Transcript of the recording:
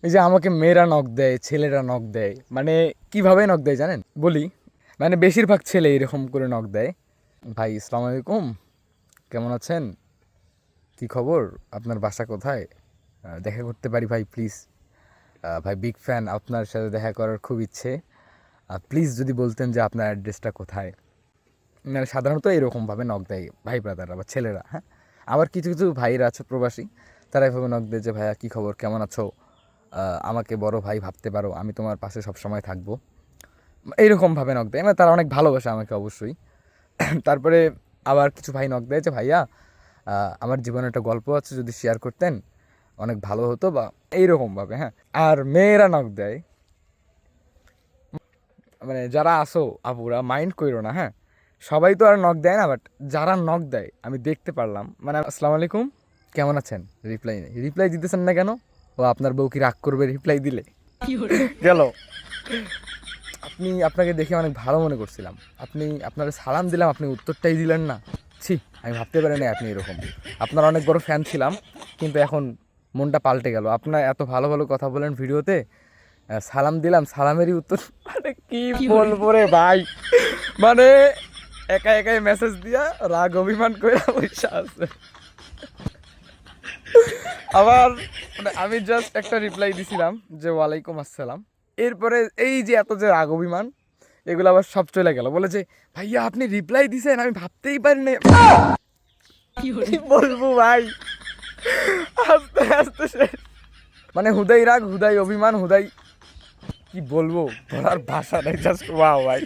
এই যে আমাকে মেয়েরা নক দেয়, ছেলেরা নক দেয়, মানে কিভাবে নক দেয় জানেন? বলি, মানে বেশিরভাগ ছেলে এরকম করে নক দেয়, ভাই আসসালামু আলাইকুম, কেমন আছেন, কি খবর, আপনার বাসা কোথায়, দেখা করতে পারি ভাই প্লিজ, ভাই বিগ ফ্যান, আপনার সাথে দেখা করার খুব ইচ্ছে, প্লিজ যদি বলতেন যে আপনার অ্যাড্রেসটা কোথায়। মানে সাধারণত এরকমভাবে নক দেয় ভাই ব্রাদাররা বা ছেলেরা, হ্যাঁ। আবার কিছু কিছু ভাইরা আছে প্রবাসী, তারা এভাবে নক দেয় যে ভাইয়া কী খবর, কেমন আছো, আমাকে বড় ভাই ভাবতে পারো, আমি তোমার পাশে সবসময় থাকবো, এইরকমভাবে নক দেয়, মানে তারা অনেক ভালোবাসে আমাকে অবশ্যই। তারপরে আবার কিছু ভাই নক দেয় যে ভাইয়া আমার জীবনে একটা গল্প আছে, যদি শেয়ার করতেন অনেক ভালো হতো, বা এইরকমভাবে, হ্যাঁ। আর মেয়েরা নক দেয়, মানে যারা আসো আপুরা মাইন্ড কইরো না, হ্যাঁ, সবাই তো আর নক দেয় না, বাট যারা নক দেয় আমি দেখতে পারলাম, মানে আসসালামু আলাইকুম, কেমন আছেন, রিপ্লাই নেই, রিপ্লাই দিতেছেন না কেন? ও আপনার বউ কি রাগ করবে রিপ্লাই দিলে? গেল। আপনাকে দেখে অনেক ভালো মনে করছিলাম, আপনার সালাম দিলাম, আপনি উত্তরটাই দিলেন না। ছি, আমি ভাবতে পারিনি আপনি এরকম। আপনার অনেক বড় ফ্যান ছিলাম, কিন্তু এখন মনটা পাল্টে গেল। আপনার এত ভালো ভালো কথা বলেন ভিডিওতে, সালাম দিলাম, সালামেরই উত্তর, মানে কি বলবো রে ভাই, মানে একা একাই মেসেজ দিয়া রাগ অভিমান করে বসে আছে। আবার মানে আমি জাস্ট একটা রিপ্লাই দিছিলাম যে ওয়ালাইকুম আসসালাম, এরপরে এই যে এত যে রাগ অভিমান, এগুলো আবার সব চলে গেল, বলে যে ভাইয়া আপনি রিপ্লাই দিছেন, আমি ভাবতেই পারিনি। কি বলবো ভাই, আস্তে আস্তে শেষ। মানে হুদাই রাগ, হুদাই অভিমান, হুদাই কি বলবো, বলার ভাষা নেই, জাস্ট ওয়াও ভাই।